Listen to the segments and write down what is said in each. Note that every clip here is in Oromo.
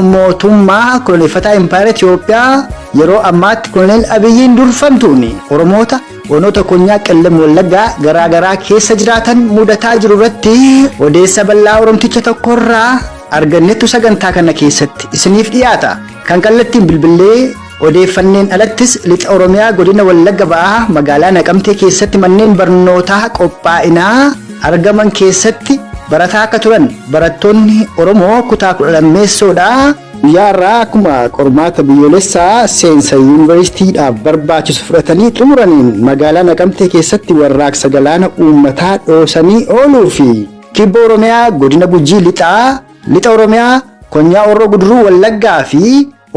mootummaa koloneeffataa Impaayera Itoophiyaa yeroo ammaatti Koloneel Abiyyiin durfamtuuni Oromoota onoota konyaa qellem wallaggaa garaagaraa keessa jiraatan mudataa jiru irratti odeessa bal'aa Oromticha tokkorraa argannetu sagantaa kana keessatti isiniif dhiyaata. Kan kallattiin bilbilee odeeffanneen alattis lixa Oromiyaa godina Wallagga Ba'aa magaalaa Naqamtee keessatti manneen barnootaa qophaa'inaa argaman keessatti barataa akka turan barattoonni Oromoo kutaa 10 guyyaa irraa akkuma qormaata biyyoolessaa seensa yuunivarsiitiidhaaf barbaachisu fudhatanii xumuraniin magaalaa Naqamtee keessatti warraaqsa galaana uummataa dhoosanii ooluu fi kibba Oromiyaa godina Gujii lixa Oromiyaa konyaa Orroo Guduruu Wallaggaa fi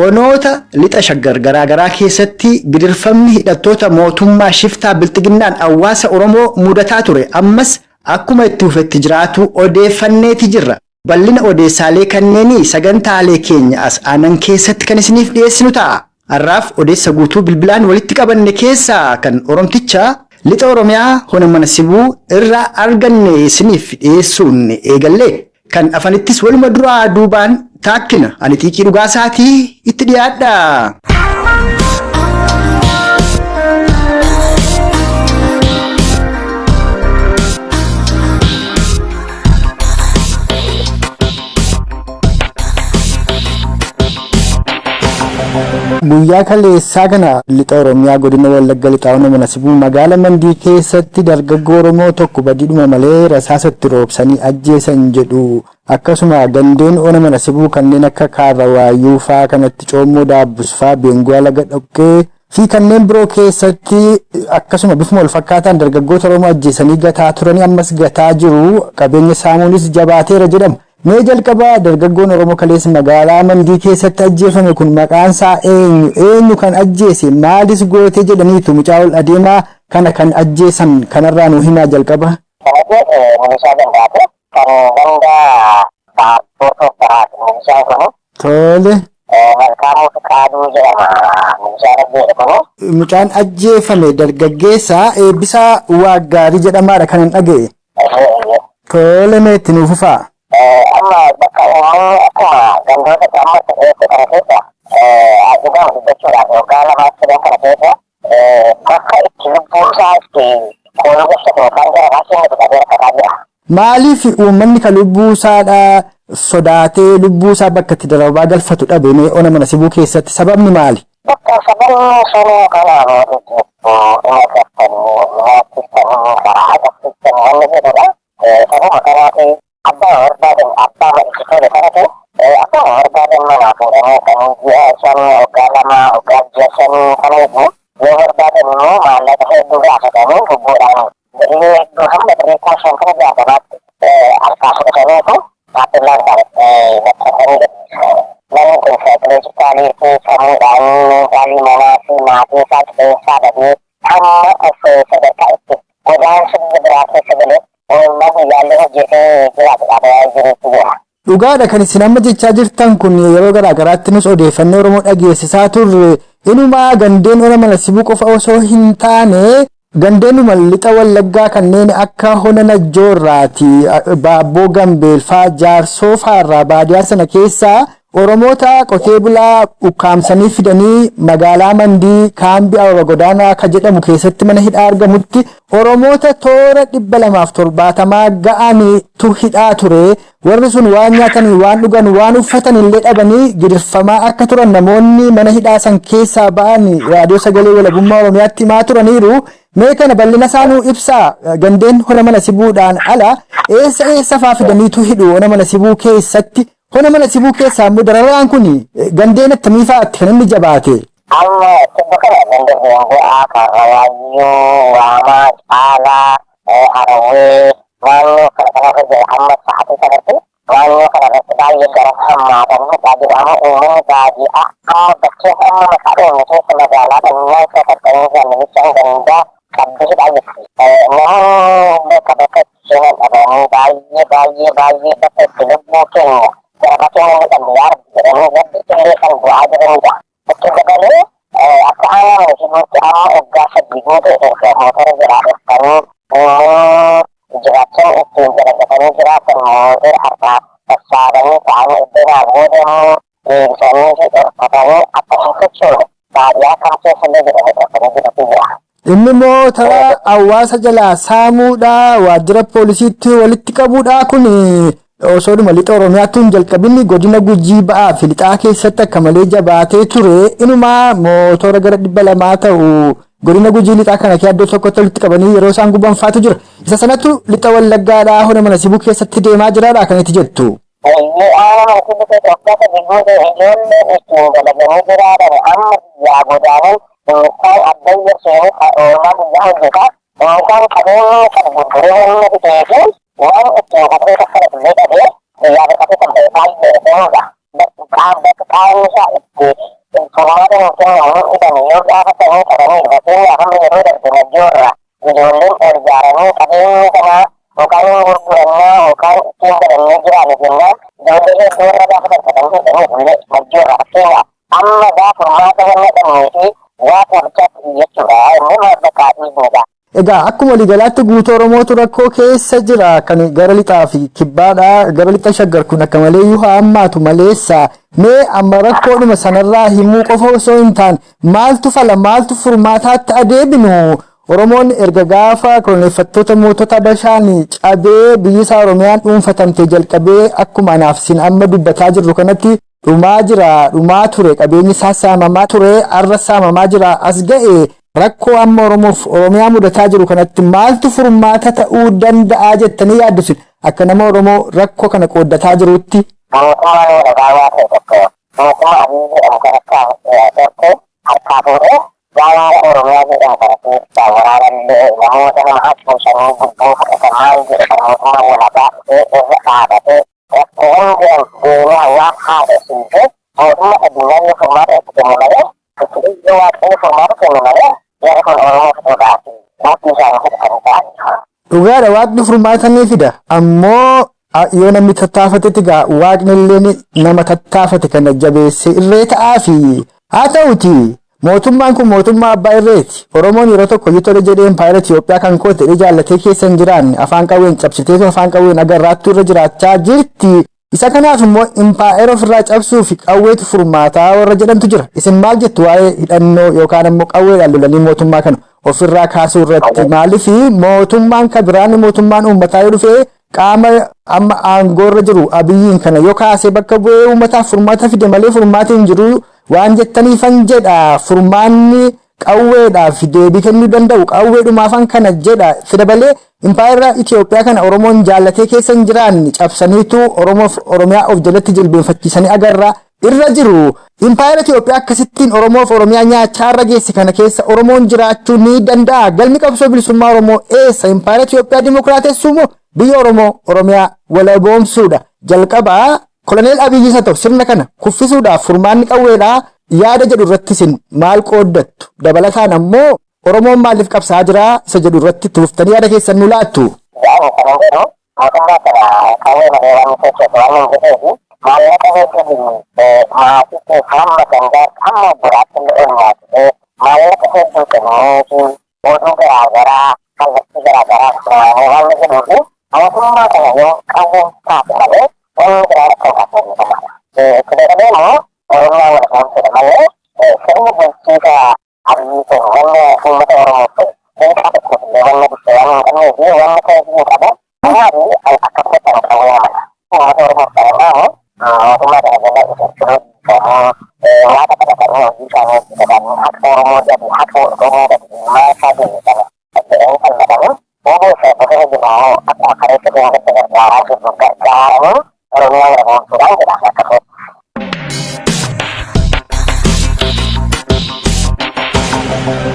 onoota lixa Shaggar garaagaraa keessatti gidirfamni hidhattoota mootummaa shiftaa bilxiginnaan hawaasa Oromoo mudataa ture ammas akkuma itti fufetti jiraatu odeeffanneeti jirra. Bal'ina odeessaalee kanneenii sagantaalee keenya as aanan keessatti kan isiniif dhiyeessinu ta'a. Har'aaf odeessa guutuu bilbilaan walitti qabanne keessaa kan Oromticha lixa Oromiyaa hona mana sibuu irraa arganne isiniif dhiyeessuun eegalle. Kan afanittis waluma duraa duubaan taakkina ani xiiqii dhugaasaatii itti dhiyaadha. Guyyaa kaleessaa kana lixa Oromiyaa godina Wallagga lixaa hona mana sibuu magaalaa Mandii keessatti dargaggoo Oromoo tokko badiidhuma malee rasaasatti roobsanii ajjeesan jedhu akkasuma gandeen hona mana sibuu kanneen akka Kaarrawaayyuu fa'aa kanatti Coommoo Daabbus fa'aa Beenguwaa Laga Dhoqqee fi kanneen biroo keessatti akkasuma bifuma wal fakkaataan dargaggoota Oromoo ajjeesanii gataa turanii ammas gataa jiru qabeenya saamuunis jabaateera jedhama. Mee jalqabaa dargaggoon Oromoo kaleessa magaalaa Mandii keessatti ajjeefame kun maqaan isaa eenyu kan ajjeese maalis gootee jedhaniitu mucaa ol adeemaa kana kan ajjeesan kanarraa nu himaa jalqaba. Tole. Mucaan ajjeefame dargaggeessa Eebbisaa Waaggaarii jedhamaadha kan hin dhaga'e. Tole meetti nuuf fufaa. Amma bakka uummanni akkuma gandoota amma ta'ee kana keessa adeemaa hojjechuudhaaf yookaan lamaa sadan kana keessa bakka itti lubbuu isaa itti kooluu gashatu yookaan gara baasii nuti qabee rakkataa jira. Maaliif uummanni kan lubbuu isaadhaa sodaatee lubbuu isaa bakka itti darbaa galfatu dhabe mee ona mana sibuu keessatti sababni maali? Bakka sababni sun kana mootiftanii karaa agarsiisan wanni jedhudha. Sababa kanaatiin abbaa barbaadan abbaa maddisiisuu kanatu akkuma barbaadan manaa fuudhanii kan ji'a shanii waggaa lama waggaa ji'a shanii kana eegu yoo barbaadan immoo maallaqa hedduu gaafatanii lubbuudhaan birrii hedduu hamma birrii kuusan kana gaafataatti harkaa fudhataniitu taappillaan maxxansanii gadhiisu. Namni kun saayikoloojikaalii fi sammuudhaan meeshaalee manaa fi maatii isaa qixeessaa dhabee hamma sadarkaa itti godaansa biyya biraa keessa galee dhugaadha kan isin amma jechaa jirtan kun yeroo garaagaraatti nus odeeffannoo Oromoo dhageessisaa turre inumaa gandeen ona mana sibuu qofa osoo hin taane gandeenuma lixa Wallaggaa kanneen akka hona Najjoorraati Baabboo Gambeelfaa Jaarsoo fa'aarraa baadiyyaa sana keessaa Oromoota qotee bulaa ukkaamsanii fidanii magaalaa Mandii kaambii Ababa Godaanaa ka jedhamu keessatti mana hidhaa argamutti Oromoota toora 270 ga'aniitu hidhaa ture. Warri sun waan nyaatanii waan dhugan waan uffatan illee dhabanii gidirfamaa akka turan namoonni mana hidhaa san keessaa ba'anii raadiyoo sagalee walabummaa Oromiyaatti himaa turaniiru. Mee kana bal'ina isaanuu ibsaa gandeen hona mana sibuudhaan ala eessa fa'aa fidaniitu hidhu hona mana sibuu keessatti. Hona mana sibuu keessaa immoo dararaan kun gandeen akkamii fa'aatti kan inni jabaate? Amma sibba kana gandeen bu'aa Kaarrawaayyuu, Waamaa, Caalaa, Harawee naannoo kana kanarra jira amma sa'aatii kanatti naannoo kanarratti baay'ee gara hammaatanii jedhamu uummanni baadiyyaa amma bakkee amma maqaa dhoofne keessa magaalaa kanneen sassaabbanii jaallatanii gandaa qabdee hidhaa jirti. Namoonni bakka seenan dhabanii baay'ee bakka itti lubbuu keenya Bakka ini kan biar jadi pilihan buat aja muda. Betul betul apa yang disebut ugas segitu itu motor jelas kami jelaskan itu jelaskan motor apa besarnya kami itu namun deebisanii fi dhorkatanii akka hin sochoone baadiyyaa kan keessa illee jedhamee dhorkatanii jira. Inni immoo taraa hawaasa jalaa saamuudha waajjira poolisiitti walitti qabuudha kun osoodhuma lixa Oromiyaatti hin jalqabinni godina Gujii ba'aa fi lixaa keessatti akka malee jabaatee ture inumaa mootora gara 200 ta'u godina Gujii lixaa kana kee iddoo tokkotti walitti qabanii yeroo isaan gubanfaatu jira. Isa sanatu lixa Wallaggaadhaa hona mana sibuu keessatti deemaa jiraadha kan itti jettu. Kan adanya sini orang yang juga orang kadang kan berbuat itu orang itu kadang kadang berbeda dia dia berkata sampai baik dia bukan saya itu semua orang yang kita nih apa sih kadang ini tapi akan menjadi dari jurah jurah perjalanan kadang karena bukan urusannya bukan cinta dan hijrah di sini jadi itu ada kadang ini boleh jurah sehingga amma dah semua orang ini Egaa akkuma waliigalaatti guutuu Oromootu rakkoo keessa jira kan gara lixaa fi kibbaadhaa gara lixa shaggar kun akka malee yoo hammaatu maleessa mee amma rakkoodhuma sanarraa himuu qofa osoo hin taane maaltu fala maaltu furmaataatti adeebinu Oromoon erga gaafa koloneeffattoota mootota Bashaanii cabee biyyi isaa Oromiyaan dhuunfatamte jalqabee akkuma anaaf sin amma dubbataa jirru kanatti dhumaa jira dhumaa ture qabeenyi isaa saamamaa ture arra saamamaa jira as ga'e rakkoo amma Oromoof Oromiyaa mudataa jiru kanatti maaltu furmaata ta'uu danda'a jettanii yaaddu akka nama Oromoo rakkoo kana qooddataa jirutti. Dhugaadha waaqni furmaatanii fida ammoo yoo namni tattaafatetti gaa waaqni illee nama tattaafate kana jabeesse irree ta'aa fi haa ta'uti mootummaan kun mootummaa abbaa irreeti Oromoon yeroo tokko yitole jedhee impaayera Itoophiyaa kan koote jaallatee keessa hin jiraanne afaan qawween cabsitee afaan qawween agarraattuu irra jiraachaa jirti. Isa kanaaf immoo impaayera ofirraa cabsuu fi qawweetu furmaataa warra jedhamtu jira. Isin maal jettu waa'ee hidhannoo yookaan immoo qawweedhaan lolanii mootummaa kana ofirraa kaasuu irratti maaliif mootummaan kan biraan mootummaan uummataa yoo dhufee qaama amma aangoorra jiru abiyyiin kana yoo kaasee bakka bu'ee uummataaf furmaata fide malee furmaati hin jiru waan jettaniifan jedha furmaanni qawweedhaaf deebii kennuu danda'u qawweedhumaafan kana jedha fida balee impaayera Itoophiyaa kana Oromoon jaallatee keessa hin jiraanne cabsaniitu Oromoof Oromiyaa of jalatti jilbeenfachiisanii agarra irra jiru impaayera Itoophiyaa akkasittiin Oromoof Oromiyaa nyaachaa irra geesse kana keessa Oromoon jiraachuu ni danda'a galmi qabsoo bilisummaa Oromoo eessa impaayera Itoophiyaa dimokiraatessuu moo biyya Oromoo Oromiyaa walaboomsuudha jalqabaa koloneel Abiyyi isa ta'u sirna kana kuffisuudhaaf furmaanni qawweedhaa yaada jedhu irratti isin maal qooddattu dabalataan ammoo Oromoon maaliif qabsaa jira isa jedhu irratti tuuftanii yaada keessan nu laattu.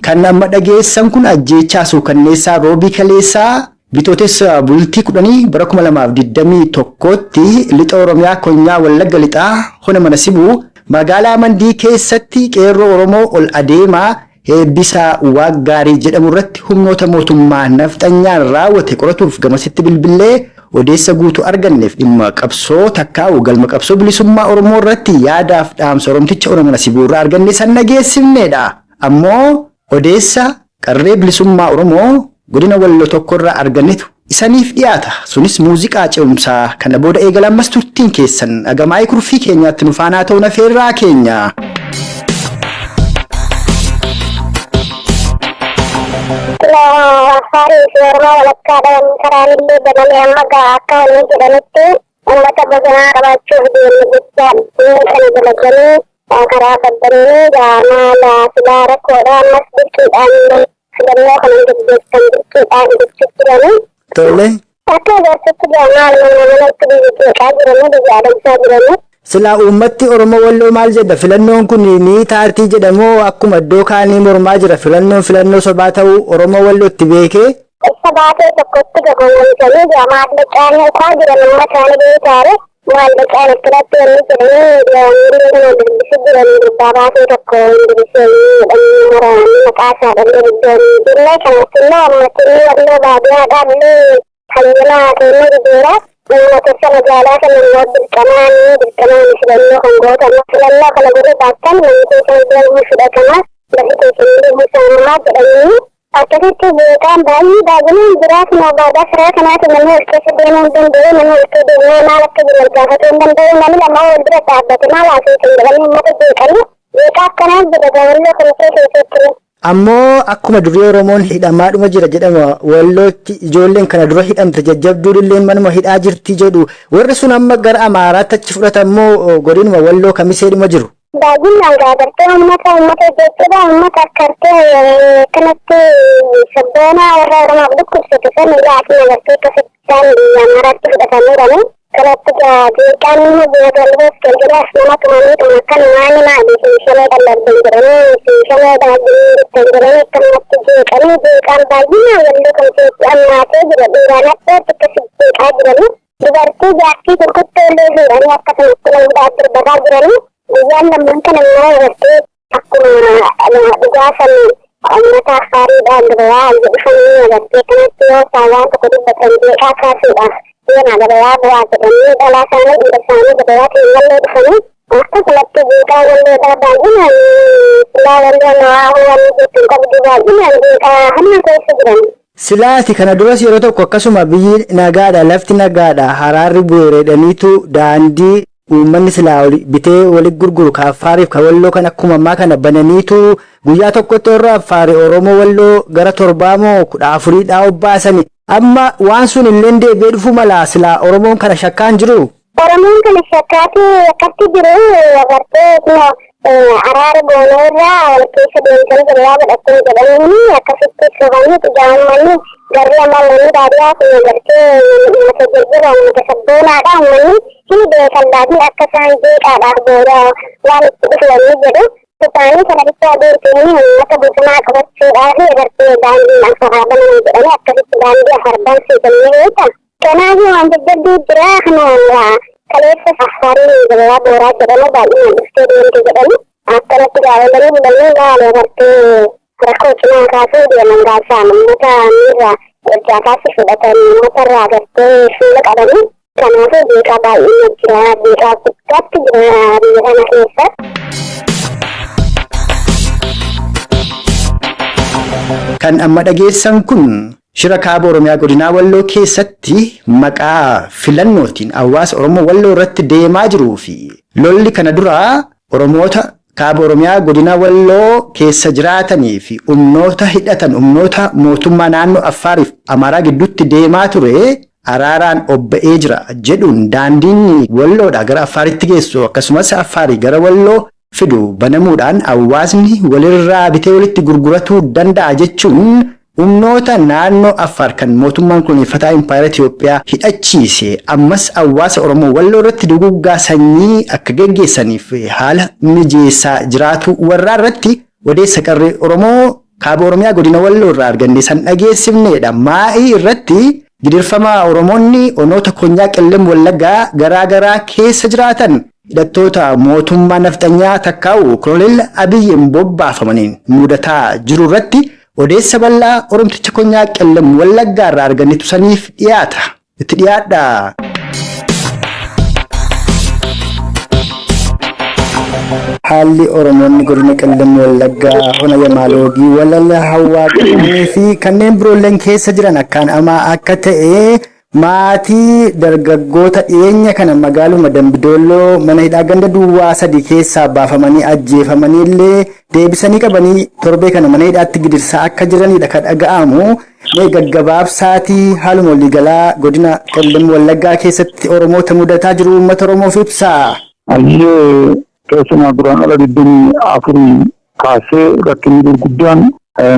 Kan amma dhageessan kun ajjeechaa suukanneessaa roobii kaleessaa bitootessa bultii 10 bara 2021tti lixa Oromiyaa konyaa Wallagga lixaa hona mana sibuu magaalaa Mandii keessatti qeerroo Oromoo ol adeemaa heebbisaa waaggaarii jedhamu irratti humnoota mootummaa nafxanyaan raawwate qoratuuf gamasitti bilbilee odeessa guutuu arganneef dhimma qabsoo takkaa'u galma qabsoo bilisummaa Oromoo irratti yaadaaf dhaamsa Oromticha hona mana sibuu irraa arganne san dhageessifneedha. Ammoo odeessa qarree bilisummaa Oromoo godina Walloo tokko irraa argannetu isaniif dhiyaata. Sunis muuziqaa ce'umsaa kana booda eegalammas turtiin keessan agamaa'ii kurfii keenyaatti nu faanaa ta'uun affeerraa keenya. Afaarii fi Oromoo walakkaadhaan karaan illee dabalee amma gahaa akka wanni jedhanitti uummata bosonaa qabaachuuf deemni jechaa kana dalaganii karaa faddanii maala silaa rakkoodha ammas dirqiidhaan filannoo kana gaggeessan dirqiidhaan jechuutti jiranii. Tole. Akka agarsiisti maal manatti biyya jiranii biyya adamsaa jiranii. Silaa uummatti Oromoo Walloo maal jedha filannoon kun ni taartii jedhamoo akkuma iddoo kaanii mormaa jira filannoo sobaa ta'uu Oromoo Wallootti beekee. Isa baatee tokkotti gaggoomisanii maallaqaan isaa jiran uummataan beekaare maallaqaan irratti wanni jedhanii dubbisi jiranii dubbaa baatee tokko dubbisee maqaa isaa dhallee iddoon jirre kanatti immoo uummatni Walloo baadiyyaadhaan illee hayyanaa kennuu dideera. Uummata magaalaa kana immoo dirqamaan filannoo kan gootan filannoo kana godhee baattan namni keessan deemuu fudhatama lafi keessan deemuu sanamaa jedhanii akkasitti beekaan baay'ee baay'inaan jiraatu magaalaa firaa kanaati namni ol keessa deemuu hin danda'u namni ol keessa deemee maal akka jiran gaafatuu hin danda'u namni lama wal bira dhaabbate maal haasa'u jedhanii uummata beekanii beekaa akkanaa jedha Walloo kana keessatti. Ammoo akkuma durii Oromoon hidhamaadhuma jira jedhama Wallootti ijoolleen kana dura hidhamte jajjabduun illee manuma hidhaa jirti jedhu warri sun amma gara Amaaraatti achi fudhatammoo godinuma Walloo kamiseedhuma jiru. Baay'inaan gaagartee uummata jechuudha uummata akkartee kanatti sabboonaa warra Oromoof dhukkubsatu san ilaafi agartee akkasitti isaan biyya Amaaraatti fudhatamanii kanatti jeeqaan biyya Galgalaas nama tumanii akkana maali maali siishalee dallabdan jedhanii siishalee daadhiin jedhanii akkanatti jeeqanii jeeqaan baay'inaan Walloo kan keessatti ammaatee jira dhiiraan addaatti akkasitti jeeqaa jiranii dubartii jaartii gurguddoo illee fuudhanii akkasumatti lamdaa dirbataa jiranii guyyaan lamman kana immoo agartee akkuma dhugaasan uummata afaariidhaan dubaraa jedhufanii agartee kanatti yoo saawwan tokko dubbatan jeeqaa kaasuudhaaf yana gabayaa bu'aa jedhanii dhalaa isaanii dhiira isaanii gabayaa keewwallee dhufanii akkasumatti jeeqaa Walloodhaa baay'inaan silaa Walloo nawaa hubanni jettuun qabdu baay'inaan jeeqaa hamma keessa jiran. Silaati kana duras yeroo tokko akkasuma biyyi nagaadha lafti nagaadha haraarri bu'eeredhaniitu daandii uummanni silaa bitee walitti gurguru ka Affaariif ka Walloo kan akkuma ammaa kana bananiitu guyyaa tokkotti warra Affaarii Oromoo Walloo gara 7-14 obbaasani. Amma waan sun illee deebi'ee dhufu mala silaa Oromoon kana shakkaan jiru. Oromoon kana shakkaatu akkatti jiru agartee araara gooneerraa wal keessa deemsanii gabaa godhattanii jedhanii akkasitti sobanii ijaa'ummanni garri ammoo manni baadiyyaa kun agartee uummata jajjaba uummata sabboonaadha uummanni hin beekan laatiin akka isaan jeeqaadhaaf booda waan itti dhufanii jedhu isaanii kana bichaa deemtanii uummata bosonaa qabachuudhaaf agartee daandiin afaraa bananii jedhanii akkasitti daandii afarbaan seetanii beekan. Kanaafuu waan jajjabduu jira kanarraa kaleessa Affaarii gabaa booraa jedhamu baay'inaan dhuftee deemte jedhanii akkanatti gaa'elanii bulanii gaala agartee rakkoo cimaa kaasuu deeman gaasaan uummata miirraa ergaataatti fudhatanii uummatarraa agartee fuula qabanii kanaafuu beekaa baay'inaan jira beekaa guddaatti jira biyya kana keessa. Kan amma dhageessan kun shira kaaba Oromiyaa godinaa Walloo keessatti maqaa filannootiin hawaasa Oromoo Walloo irratti deemaa jiruu fi lolli kana dura Oromoota kaaba Oromiyaa godinaa Walloo keessa jiraatanii fi humnoota hidhatan humnoota mootummaa naannoo Affaariif Amaaraa gidduutti deemaa ture araaraan obba'ee jira jedhuun daandiin Walloodhaa gara Affaaritti geessu akkasumas Affaarii gara Walloo fidu banamuudhaan hawaasni walirraa bitee walitti gurguratuu danda'a jechuun humnoota naannoo Affaar kan mootummaan kunuunfataa Impaayera Itiyoophiyaa hidhachiise ammas hawaasa Oromoo Walloo irratti duguggaa sanyii akka gaggeessaniif haala mijeessaa jiraatu warraa irratti odeessa qarree Oromoo kaaba Oromiyaa godina Walloo irraa arganne san dhageessifneedha. Maa'ii irratti gidirfama Oromoonni onoota konyaa qellem Wallaggaa garaagaraa keessa jiraatan hidhattoota mootummaa nafxanyaa takkaa'u Koloneel Abiyyiin bobbaafamaniin mudataa jiru irratti odeessa bal'aa Oromticha konyaa qellem Wallaggaa irraa argannetu saniif dhiyaata. Itti dhiyaadha. haalli Oromoonni godina Qellem Wallaggaa hona Yamaaloogii walala hawaa qabanii fi kanneen biroolleen keessa jiran akkaan amaa akka ta'e maatii dargaggoota dhiyeenya kana magaaluma Dambidolloo mana hidhaa ganda duwwaa 3 keessaa baafamanii ajjeefamanii illee deebisanii qabanii torbee kana mana hidhaatti gidirsaa akka jiranidha kan dhaga'amu. Mee gaggabaabsaatii haaluma waliigalaa godina Qellem Wallaggaa keessatti Oromoota mudataa jiru uummata Oromoof ibsaa. Ayyee keessumaa duraan ala 24 kaasee rakkinni gurguddaan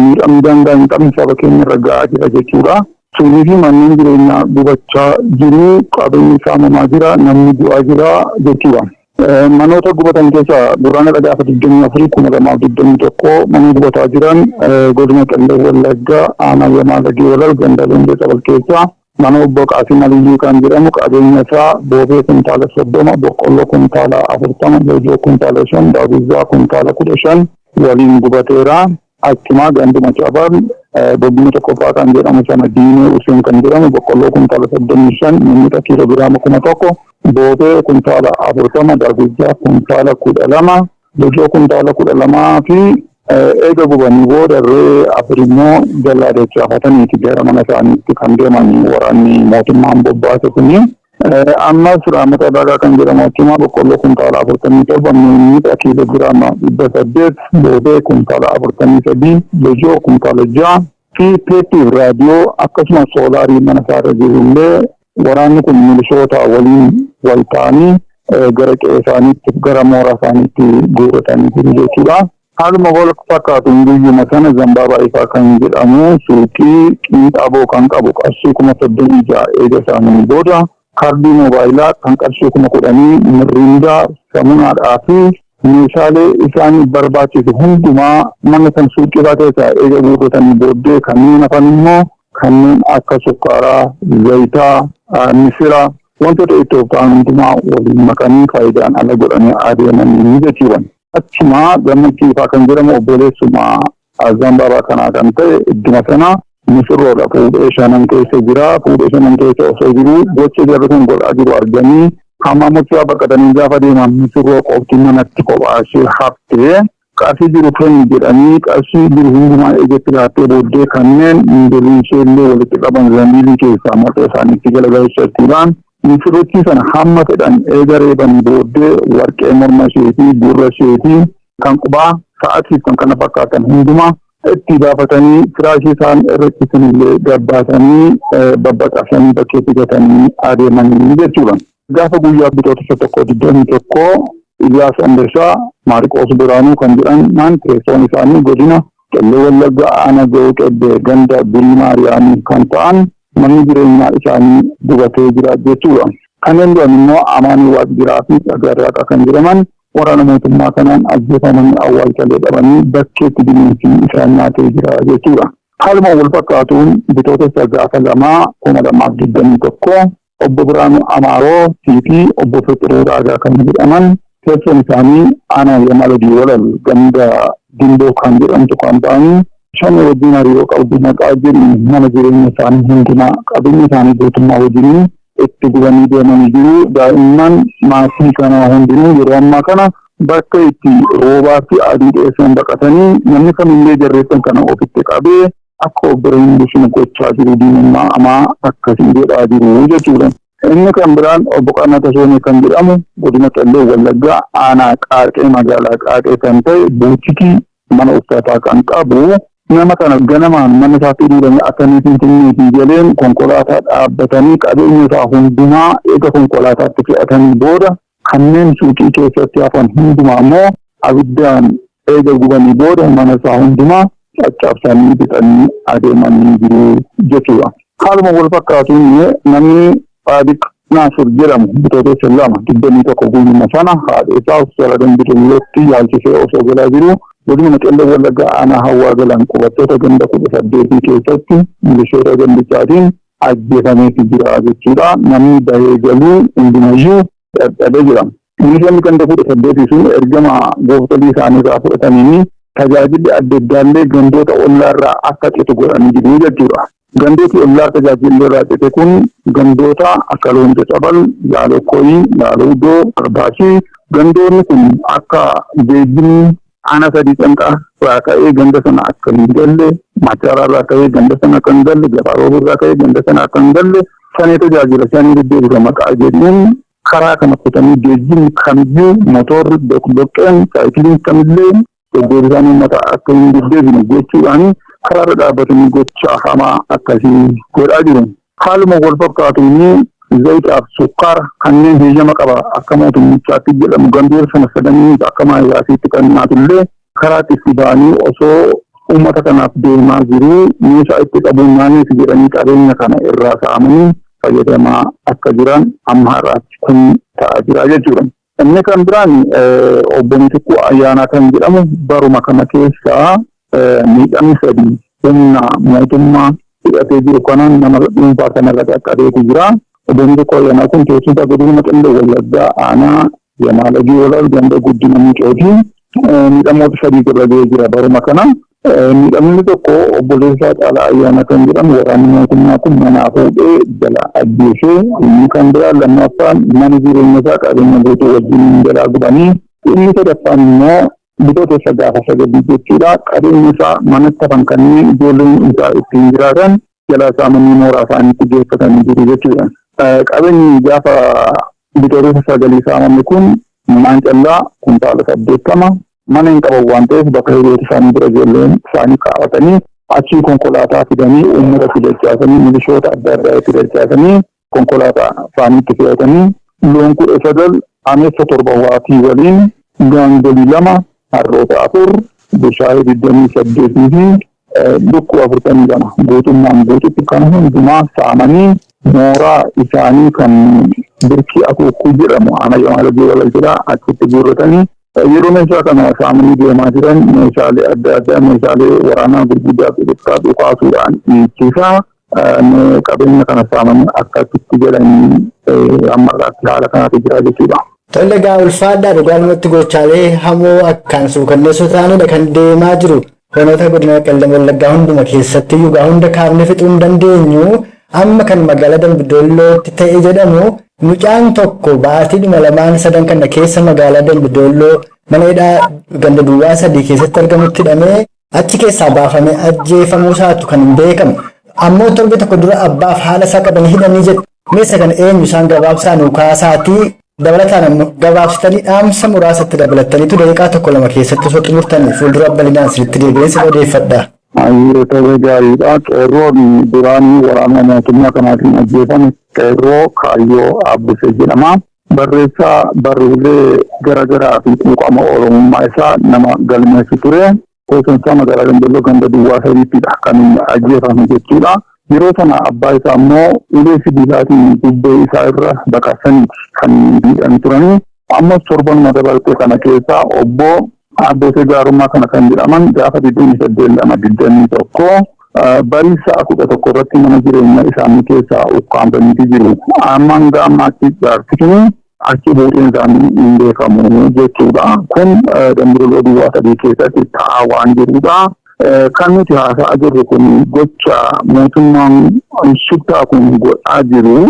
miidhamni daangaa hin qabne saba keenya irra ga'aa jira jechuudha. Suurii fi manneen jireenyaa gubachaa jiru, qabeenyi saamamaa jira, namni du'aa jira jechuudha. Manoota gubatan keessa duraan ala gaafa 24,2021 mana gubataa jiran godina Qellem Wallaggaa aanaa Yamaalagii walal ganda Londee Cabal keessa mana obbo Qaasim Aliyyuu kan jedhamu qabeenya isaa boobee kuntaala 30, boqqolloo kuntaala 40, loojoo kuntaala 5, daawwizzaa kuntaala 15 waliin gubateera. Akkuma ganduma Cabal bobbina tokkoffaa kan jedhamu sana diinee usuun kan jedhamu boqqolloo kuntaala 35, mi'a kiiloogiraama 1,000, boobee kuntaala 40, daawwizzaa kuntaala 12, loojoo kuntaala 12 fi eega gubanii booda ree afirimmoo jalaa dachaafataniiti gara mana isaaniitti kan deeman waraanni mootummaan bobbaase kuni. Ammas raamata dhagaa kan jedhamu akkuma boqqolloo kuntaala 47, mi'a kiiloogiraama 800, boobee kuntaala 43, loojoo kuntaala 6 fi teeppiif raadiyoo akkasumas soolaarii mana isaarra jirullee waraanni kun milishoota waliin wal ta'anii gara qe'ee isaaniitti gara mooraa isaaniitti guuratanii jiru jechuudha. Haaluma wal fakkaatu guyyuma sana Zambaabaa Ifaa kan jedhamu suuqii qinxaaboo kan qabu qarshii 36,000 eega isaanii booda kaardii moobaayilaa kan qarshii 10,000 mirriindaa samunaadhaa fi meeshaalee isaanii barbaachisu hundumaa mana san suuqii keessaa eega guutatanii booddee kanneen hafan immoo kanneen akka sukkaaraa, zayitaa, misira wantoota ittoo ta'an hundumaa waliin makanii faayidaan ala godhanii adeemanii jechuudha. Achuma gammachuu Ifaa kan jedhamu obboleessuma Zambaabaa kanaa kan ta'e idduma sana misirroodha fuudhee shanan keessa jira. Fuudhee shanan keessa osoo jiru gocha jarri kun godhaa jiru arganii hamma mucaa baqatanii gaafa deeman misirroo qofti manatti kophaa ishee haftee qarshii jiru kenni jedhanii qarshii jiru hundumaa eegetti laattee booddee kanneen indolii ishee illee walitti qaban zambiilii keessaa mataa isaaniitti galagalchachuudhaan misirrochi sana hamma fedhan eega reebanii booddee warqee morma isheetii gurra isheetii kan qubaa sa'aatiif kan kana fakkaatan hundumaa itti baafatanii firaashii isaan irratti illee gabbaasanii babbaqasanii bakkeetti gatanii adeemanii jechuudha. Gaafa guyyaa bitootessa 21 Iliyaas Andershaa Maariqoos Biraanuu kan jedhaman teessoon isaanii godina Qellem Wallaggaa aanaa Ga'oo Qebbee ganda Birii Maariyaamii kan ta'an manni jireenyaa isaanii gubatee jira jechuudha. Kanneen du'an immoo Amaanii Waaqjiraa fi Dhagaarraaqa kan jedhaman waraana mootummaa kanaan ajjeefamanii awwaalchalee dhabanii bakkeetti bineensi isaan nyaatee jira jechuudha. Haaluma wal fakkaatuun bitootessa gaafa 2021 obbo Biraanuu Amaaroo fi obbo Fiqiruu Raagaa kan jedhaman teessoon isaanii aanaa Yamaalagii walal ganda Dimboo kan jedhamtu kan ta'anii shan wajjin hariiroo qabdu maqaa jedhu mana jireenya isaanii hundumaa qabeenya isaanii guutummaa wajjin itti gubanii deemanii jiru. Daa'imman maatii kana hundinuu yeroo ammaa kana bakka itti roobaa fi aduu dheessan baqatanii namni kamillee jarreessan kana ofitti qabee akka obboleeyyiin bishina gochaa jiru diinummaa amaa akkasii godhaa jiru jechuudha. Inni kan biraan obbo Qannata Soonee kan jedhamu godina Qellem Wallaggaa aanaa Qaarqee magaalaa Qaarqee kan ta'e buutikii mana uffataa kan qabu nama kana ganamaan mana isaatti dhiibanii akkanii finfinneetii jaleen konkolaataa dhaabbatanii qabeenya isaa hundumaa eega konkolaataatti fe'atanii booda kanneen suuqii keessatti hafan hundumaa immoo abiddaan eega gubanii booda mana isaa hundumaa caccabsanii bitanii adeemanii jiru jechuudha. Haaluma wal fakkaatuun namni Saadiq Naasir jedhamu bitootessa 21 guyyuma sana haadha isaa Hospitaala Dambidollootti yaalchisee osoo galaa jiru godina Qellem Wallaggaa aanaa Hawwaa Galaan qubattoota ganda 18 keessatti milishoota gandichaatiin ajjeefameeti jira jechuudha. Namni bahee galuu hundumayyuu dadhabee jira. Milishoonni ganda 18 sun ergama gooftolii isaanii irraa fudhatanii tajaajilli adda addaallee gandoota ollaarraa akka citu godhanii jiru jechuudha. Gandooti ollaa tajaajillee raajate kun gandoota akka loonte cabal, laaloo koyii, laaloo udoo, barbaashii gandoonni kun akka geejjibni ana sadii canqaa irraa ka'ee ganda sana akka hin galle, Macharaa irraa ka'ee ganda sana akka hin galle, Gabaaroo irraa ka'ee ganda sana akka hin galle sanii tajaajila isaanii deddeebisa maqaa jedhuun karaa kana kutanii geejjibni kamiyyuu motorri doqdoqqeen saayikiliin kamillee deddeebisaan uummata akka hin deddeebine gochuudhaan karaarra dhaabbatanii gochaa hamaa akkasii godhaa jiru. Haaluma wal fakkaatuun zayitaaf sukkaara kanneen heeyyama qaba akka mootummichaatti jedhamu gandoota sana sadanii akka maayiyaasiitti kennaatullee karaatti itti ba'anii osoo uummata kanaaf deemaa jiru meeshaa itti qabuun naanneef jedhanii qabeenya kana irraa saamanii fayyadamaa akka jiran amma har'aatti kun ta'aa jira jechuudha. Inni kan biraan obbo Mitikuu Ayyaanaa kan jedhamu baruma kana keessaa miidhamni sadii humna mootummaa hidhatee jiru kanaan nama dhuunfaa kanarra qaqqabeetu jira. Obbo Mitikuu Ayyaanaa kun keessumaa godina Qellem Wallaggaa aanaa Yamaalagii Walaal ganda guddina Micooti miidhamoota sadii irra ga'ee jira baruma kana. Miidhamni tokko obboleessaa Caalaa Ayyaana kan jedhamu waraanni mootummaa kun manaa fuudhee jala ajjeesee inni kan biraa lammaffaan mana jireenya isaa qabeenya guutuu wajjin jalaa gubanii inni sadaffaan immoo bitootessa gaafa sagadii jechuudha qabeenya isaa manatti hafan kanneen ijoolleen isaa ittiin jiraatan jalaa saamanii mooraa isaaniitti geeffatanii jiru jechuudha. Qabeenyi gaafa bitootessa sagalii saamame kun midhaan callaa kuntaala 80 mana hin qaban waan ta'eef bakka hiriyoota isaanii bira ijoolleen isaanii kaa'atanii achii konkolaataa fidanii uummata fidachaasanii milishoota adda addaa fidachaasanii konkolaataa isaaniitti fe'atanii loon 19 ameessa 7 waatii waliin gaangolii 2 harroota 4 bushaayee 28 fi lukkuu 42 guutummaan guututti kan hundumaa saamanii mooraa isaanii kan birkii akuukkuu jedhamu ana Yamaalagii Walaal jedha achitti guurratanii yeroo meeshaa kana saamanii deemaa jiran meeshaalee adda addaa meeshaalee waraanaa gurguddaa fi xiqqaa dhukaasuudhaan dhiichisaa qabeenya kana saamanii akkasitti jedhanii ammarraatti haala kanatu jira jechuudha. Tole egaa ulfaadhaa dhugaalumatti gochaalee hamoo akkaan suukanneessoo ta'anidha kan deemaa jiru. Honoota godina Qellem Wallaggaa hunduma keessatti yuugaa hunda kaafne fixuu hin dandeenyu amma kan magaalaa Dambidollootti ta'e jedhamu mucaan tokko baatiidhuma 2-3 kana keessa magaalaa Dambidolloo mana hidhaa ganda duwwaa 3 keessatti argamutti hidhamee achi keessaa baafamee ajjeefamuu isaatu kan hin beekamu. Ammoo torbe tokko dura abbaaf haala isaa qabanii hidhanii jedhu. Meeshaa kan eenyu isaan gabaabsaan ukaasaatii dabalataan ammoo gabaabsitanii dhaamsa muraasatti dabalataniitu daqiiqaa 1-2 keessatti osoo xumurtanii fuuldura bal'inaan sirriitti deebi'eensi odeeffadha. Ta'ee gaariidha. Qeerroon duraanii waraana mootummaa kanaatiin ajjeefame qeerroo Kaayyoo Abbisee jedhama. Barreessaa barruulee garaagaraa fi quuqama Oromummaa isaa nama galmeessu ture. Keessumaa magaalaa Dambidolloo ganda duwwaa 3ttidha kan inni ajjeefame jechuudha. Yeroo sana abbaa isaa immoo ulee sibiilaatiin dubbee isaa irra baqasaniiti kan miidhanii turanii. Ammas torbanuma dabalatee kana keessaa obbo Abbootii gaarummaa kana kan jedhaman gaafa 28-21 bariisaa 11 irratti mana jireenya isaanii keessaa ukkaamsanii jiru. Ammaan gaammaatti jaarsifni achi buuteen isaanii hin beekamu jechuudha. Kun Dambidolloo duwwaa 3 keessatti ta'aa waan jirudha. Kan nuti haasa'aa jirru kun gocha mootummaan shiftaa kun godhaa jiru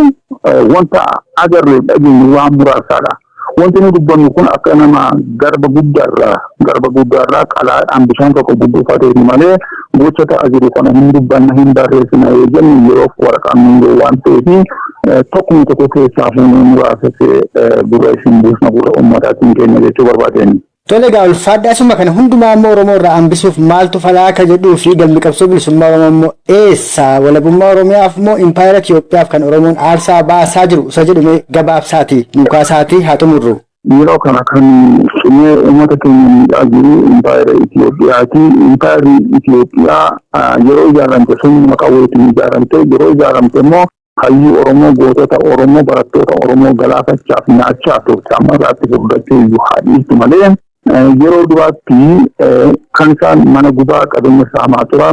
wanta agarree dhageenyu waan muraasaadha. Wanti nu dubbannu kun akka nama garba guddaarraa qalaadhaan bishaan tokko budduufateeti malee gocha ta'aa jiru kana hin dubbanna hin barreessina jennu yeroof waraqaan nu waan ta'eef tokkuma tokko keessaa fuunee muraasasee gurra isin buusna gurra uummataatiin keenya jechuu barbaadeen. Tole egaa ulfaadhaa asuma kana hundumaa ammoo Oromoo irraa hambisuuf maaltu falaaka jedhuu fi galmi qabsoo bilisummaa Oromoo immoo eessa walabummaa Oromiyaaf immoo impaayera Itoophiyaaf kan Oromoon aarsaa baasaa jiru isa jedhume gabaabsaati nuukaasaatii haa xumurru. Yeroo kana kan cimee uummata keenya miidhaa jiru impaayera Itoophiyaati. Impaayerri Itoophiyaa yeroo ijaaramte sun maqaa waliitiin ijaaramte yeroo ijaaramte immoo hayyuu Oromoo gootota Oromoo barattoota Oromoo galaafachaaf nyaachaaf saamaraatti furdachuu iyyuu haadhiistu malee yeroo duraatti kan isaan mana gubaa qabeenya saamaa turan